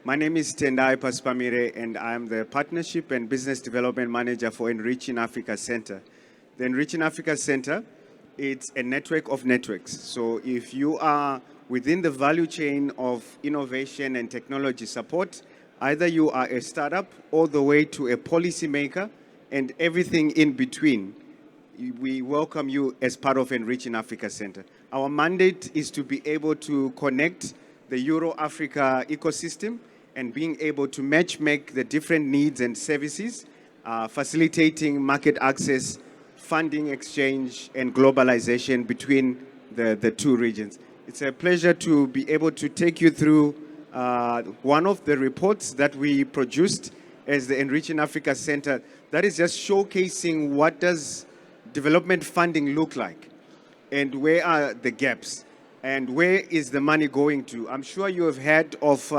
My name is Tendai Pasipamire, and I'm the Partnership and Business Development Manager for Enriching Africa Center. The Enriching Africa Center, it's a network of networks. So if you are within the value chain of innovation and technology support, either you are a startup all the way to a policymaker and everything in between, we welcome you as part of Enriching Africa Center. Our mandate is to be able to connect the Euro-Africa ecosystem and being able to match-make the different needs and services, facilitating market access, funding exchange, and globalization between the two regions. It's a pleasure to be able to take you through one of the reports that we produced as the Enriching Africa Center that is just showcasing what does development funding look like and where are the gaps and where is the money going to. I'm sure you have heard of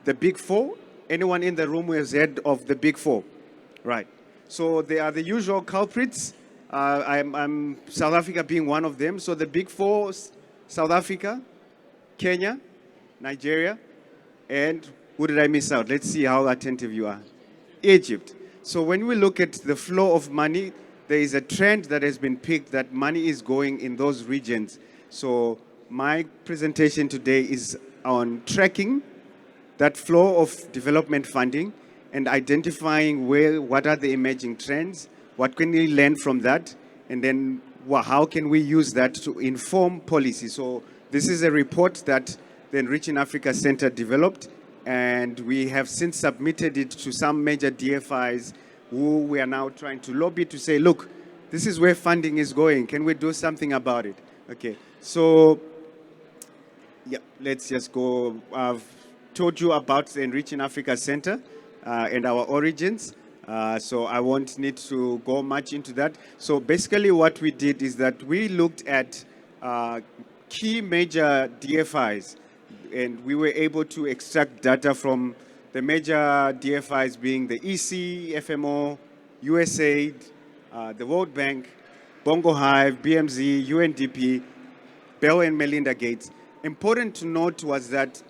the Big Four. Anyone in the room who has heard of the Big Four? Right. So they are the usual culprits. I'm South Africa being one of them. So the Big Four, South Africa, Kenya, Nigeria, and who did I miss out? Let's see how attentive you are. Egypt. So when we look at the flow of money, there is a trend that has been picked that money is going in those regions. So my presentation today is on tracking that flow of development funding and identifying what are the emerging trends, what can we learn from that, and then how can we use that to inform policy. So this is a report that the Enriching Africa Center developed, and we have since submitted it to some major DFIs who we are now trying to lobby to say, look, this is where funding is going. Can we do something about it? Okay, so yeah, let's just go. I've told you about the Enriching Africa Center and our origins. So I won't need to go much into that. So basically what we did is that we looked at key major DFIs, and we were able to extract data from the major DFIs being the EC, FMO, USAID, the World Bank, Bongo Hive, BMZ, UNDP, Bill and Melinda Gates. Important to note was that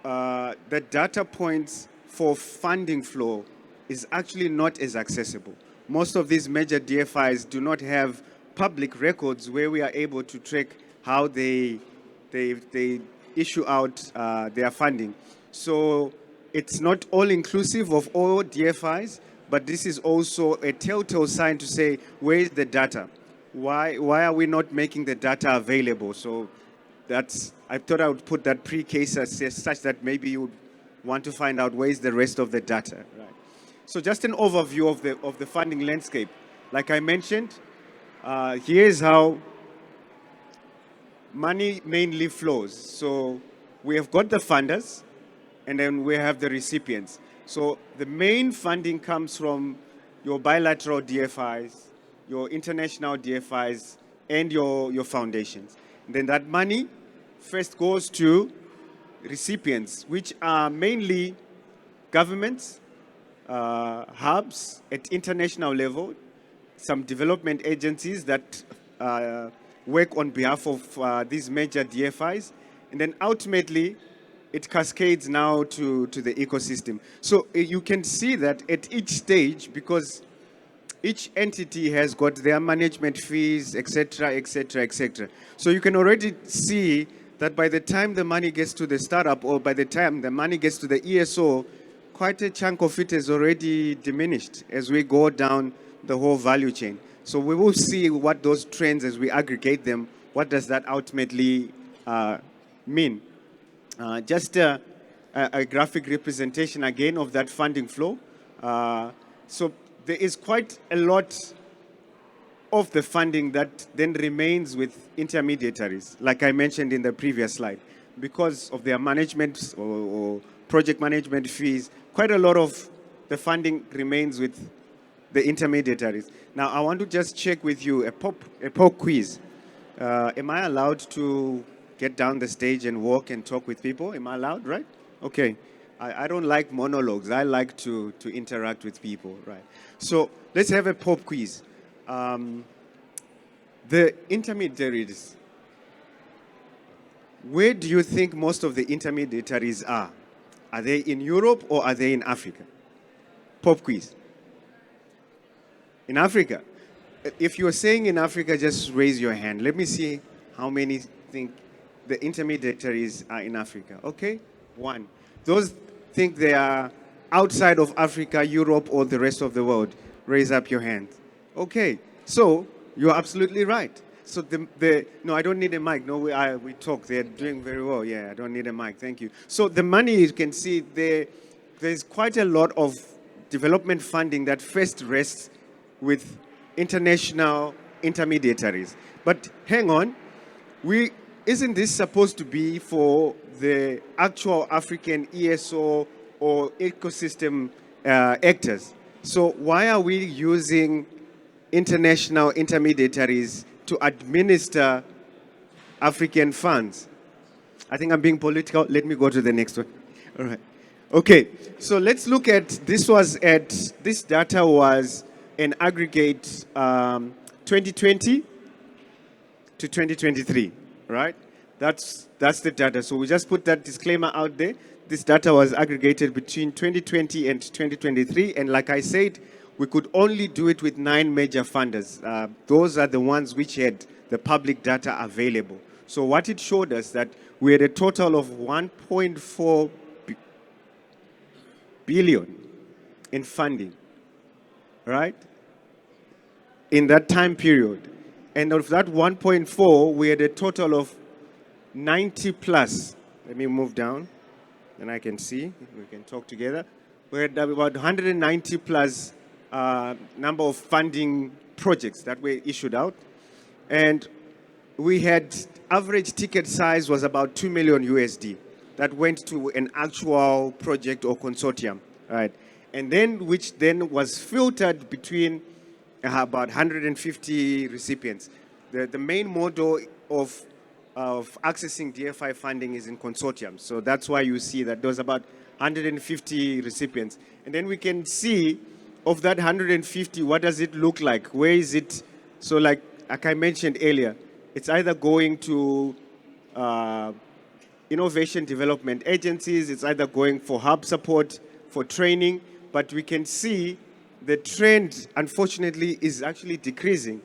the data points for funding flow is actually not as accessible. Most of these major DFIs do not have public records where we are able to track how they issue out their funding. So it's not all inclusive of all DFIs, but this is also a telltale sign to say, where is the data? Why are we not making the data available? So I thought I would put that pre-case as such that maybe you would want to find out where is the rest of the data. Right. So just an overview of the funding landscape. Like I mentioned, here's how money mainly flows. So we have got the funders, and then we have the recipients. So the main funding comes from your bilateral DFIs, your international DFIs, and your foundations. And then that money first goes to recipients, which are mainly governments, hubs at international level, some development agencies that work on behalf of these major DFIs, and then ultimately it cascades now to the ecosystem. So you can see that at each stage, because each entity has got their management fees, etc., etc., etc. So you can already see that by the time the money gets to the startup or by the time the money gets to the ESO, quite a chunk of it is already diminished as we go down the whole value chain. So we will see what those trends, as we aggregate them, what does that ultimately mean. Just a graphic representation again of that funding flow. So there is quite a lot of the funding that then remains with intermediaries, like I mentioned in the previous slide, because of their management or project management fees. Quite a lot of the funding remains with the intermediaries. Now, I want to just check with you a pop quiz. Am I allowed to get down the stage and walk and talk with people? Am I allowed, right? Okay. I don't like monologues. I like to interact with people, right? So let's have a pop quiz. The intermediaries, where do you think most of the intermediaries are? Are they in Europe or are they in Africa? Pop quiz. In Africa. If you're saying in Africa, just raise your hand. Let me see how many think the intermediaries are in Africa. Okay? One. Those think they are outside of Africa, Europe, or the rest of the world, raise up your hand. Okay. So, you're absolutely right. So, no, I don't need a mic. No, we talk. They're doing very well. Yeah, I don't need a mic. Thank you. So, the money, you can see there's quite a lot of development funding that first rests with international intermediaries. But hang on, isn't this supposed to be for the actual African ESO or ecosystem actors? So why are we using international intermediaries to administer African funds? I think I'm being political. Let me go to the next one. All right. Okay, so let's look at, this data was an aggregate 2020 to 2023, right? That's the data. So we just put that disclaimer out there. This data was aggregated between 2020 and 2023, and like I said, we could only do it with 9 major funders. Those are the ones which had the public data available. So what it showed us that we had a total of 1.4 billion in funding, right? In that time period. And of that 1.4, we had a total of 90 plus. Let me move down, then I can see. We can talk together. We had about 190 plus number of funding projects that were issued out. And we had average ticket size was about 2 million USD that went to an actual project or consortium, right? And then, which then was filtered between about 150 recipients. The main model of accessing DFI funding is in consortiums. So that's why you see that there was about 150 recipients. And then we can see of that 150, what does it look like? Where is it? So like I mentioned earlier, it's either going to innovation development agencies, it's either going for hub support, for training, but we can see the trend, unfortunately, is actually decreasing.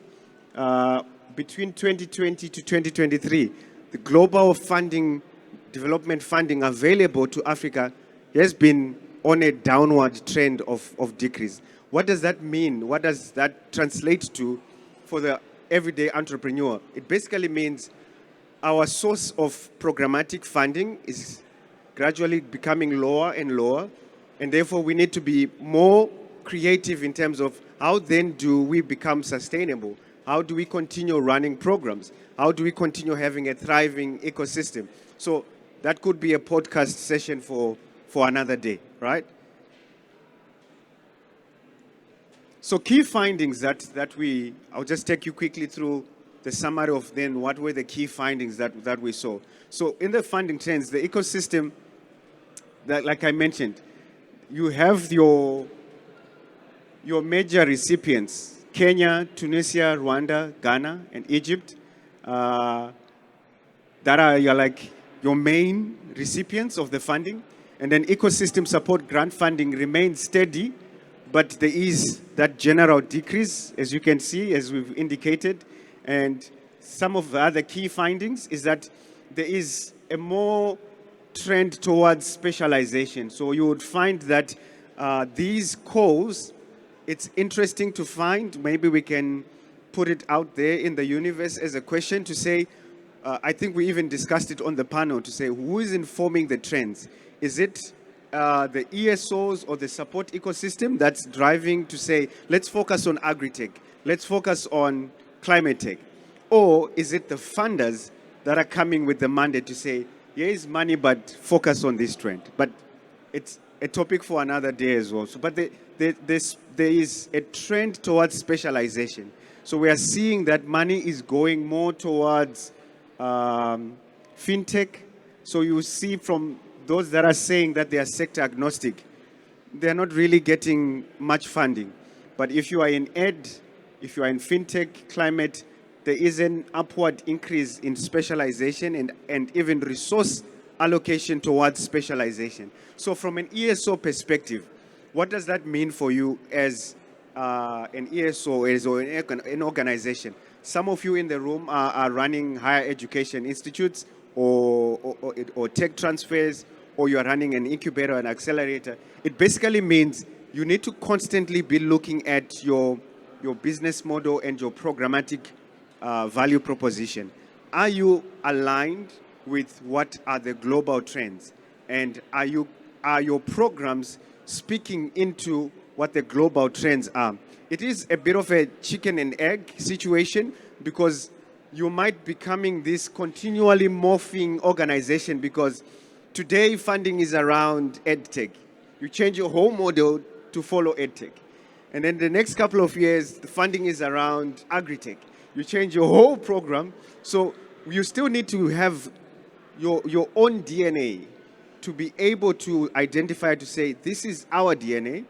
Between 2020 to 2023, the global funding, development funding available to Africa has been on a downward trend of decrease. What does that mean? What does that translate to for the everyday entrepreneur? It basically means our source of programmatic funding is gradually becoming lower and lower, and therefore we need to be more creative in terms of how then do we become sustainable? How do we continue running programs? How do we continue having a thriving ecosystem? So that could be a podcast session for another day, right? So key findings that I'll just take you quickly through the summary of then what were the key findings that we saw. So in the funding trends, the ecosystem, that like I mentioned, you have your major recipients, Kenya, Tunisia, Rwanda, Ghana, and Egypt, that are your main recipients of the funding. And then ecosystem support grant funding remains steady, but there is that general decrease, as you can see, as we've indicated. And some of the other key findings is that there is a more trend towards specialization. So you would find that these calls, it's interesting to find, maybe we can put it out there in the universe as a question to say, I think we even discussed it on the panel to say, who is informing the trends? Is it the ESOs or the support ecosystem that's driving to say, let's focus on agri-tech, let's focus on climate tech? Or is it the funders that are coming with the mandate to say, here is money, but focus on this trend? But it's a topic for another day as well. So, but there is a trend towards specialization. So we are seeing that money is going more towards fintech. So you see from those that are saying that they are sector agnostic, they're not really getting much funding. But if you are in ed, if you are in fintech, climate, there is an upward increase in specialization and even resource allocation towards specialization. So from an ESO perspective, what does that mean for you as an ESO or an organization? Some of you in the room are running higher education institutes or tech transfers, or you are running an incubator and accelerator. It basically means you need to constantly be looking at your business model and your programmatic value proposition. Are you aligned with what are the global trends? And are your programs speaking into what the global trends are? It is a bit of a chicken and egg situation, because you might becoming this continually morphing organization, because today funding is around EdTech. You change your whole model to follow EdTech. And then the next couple of years, the funding is around Agritech. You change your whole program. So you still need to have your own DNA to be able to identify, to say, this is our DNA,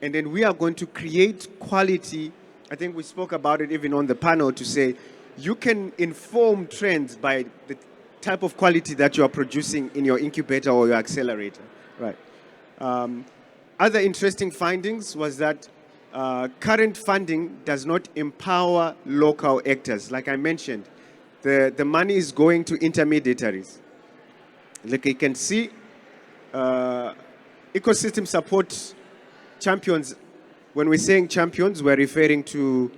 and then we are going to create quality. I think we spoke about it even on the panel, to say you can inform trends by the type of quality that you are producing in your incubator or your accelerator. Right. Other interesting findings was that current funding does not empower local actors. Like I mentioned, the money is going to intermediaries. Like you can see, ecosystem support champions. When we're saying champions, we're referring to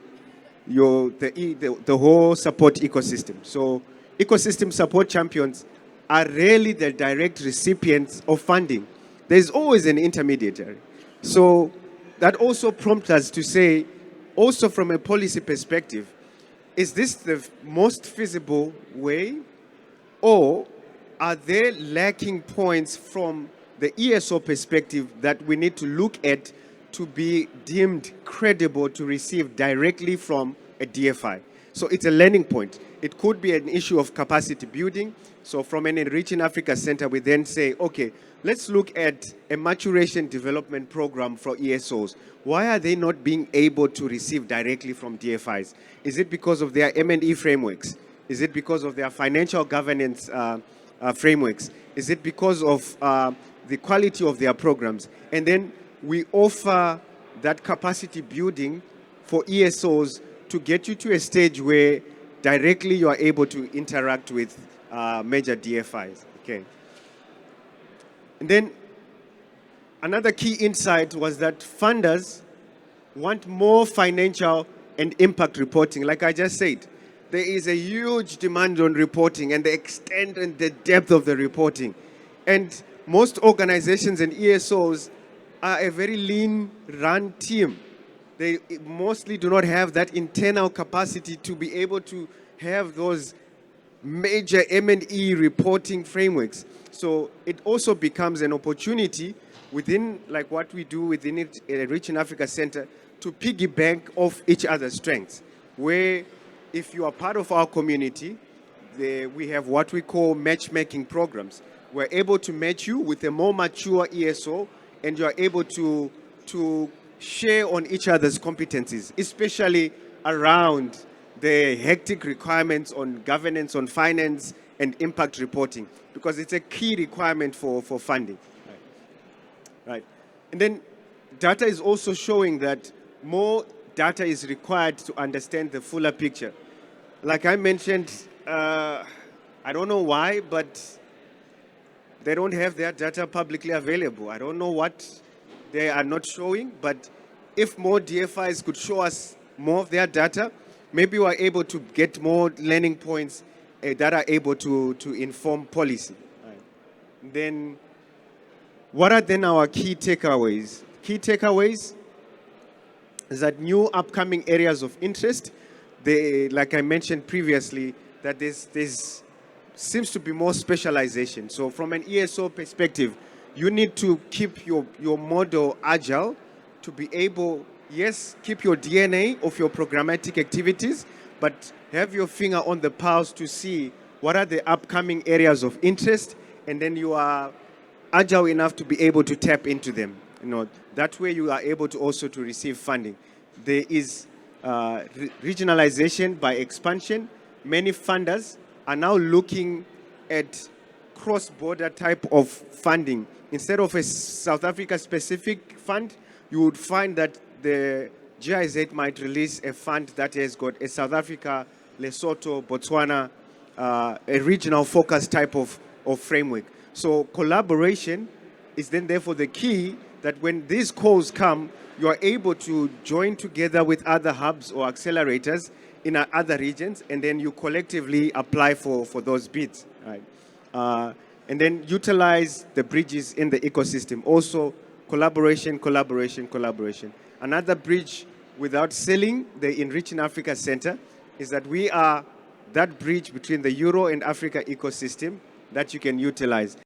the whole support ecosystem. So ecosystem support champions are really the direct recipients of funding. There's always an intermediary. So that also prompts us to say, also from a policy perspective, is this the most feasible way, or are there lacking points from the ESO perspective that we need to look at to be deemed credible to receive directly from a DFI? So it's a learning point. It could be an issue of capacity building. So from an Enriching Africa Center, we then say, okay, let's look at a maturation development program for ESOs. Why are they not being able to receive directly from DFIs? Is it because of their M&E frameworks? Is it because of their financial governance frameworks? Is it because of the quality of their programs? And then we offer that capacity building for ESOs to get you to a stage where directly you are able to interact with major DFIs. Okay. And then another key insight was that funders want more financial and impact reporting. Like I just said, there is a huge demand on reporting and the extent and the depth of the reporting. And most organizations and ESOs are a very lean run team. They mostly do not have that internal capacity to be able to have those major M&E reporting frameworks. So it also becomes an opportunity within, like what we do within it, Enriching Africa Center, to piggyback off each other's strengths. Where if you are part of our community, we have what we call matchmaking programs. We're able to match you with a more mature ESO, and you are able to share on each other's competencies, especially around the hectic requirements on governance, on finance, and impact reporting, because it's a key requirement for funding. Right. And then data is also showing that more data is required to understand the fuller picture. Like I mentioned, I don't know why, but they don't have their data publicly available. I don't know what they are not showing, but if more DFIs could show us more of their data, maybe we are able to get more learning points that are able to inform policy. Right. Then, what are then our key takeaways? Key takeaways is that new upcoming areas of interest, like I mentioned previously, that there's seems to be more specialization. So from an ESO perspective, you need to keep your model agile to be able, yes, keep your DNA of your programmatic activities, but have your finger on the pulse to see what are the upcoming areas of interest, and then you are agile enough to be able to tap into them. That way you are able to also to receive funding. There is regionalization by expansion. Many funders are now looking at cross-border type of funding. Instead of a South Africa-specific fund, you would find that the GIZ might release a fund that has got a South Africa, Lesotho, Botswana, a regional focus type of framework. So collaboration is then therefore the key that when these calls come, you are able to join together with other hubs or accelerators in other regions, and then you collectively apply for those bids, right? And then utilize the bridges in the ecosystem. Also, collaboration, collaboration, collaboration. Another bridge without selling the Enriching Africa Center is that we are that bridge between the Euro and Africa ecosystem that you can utilize.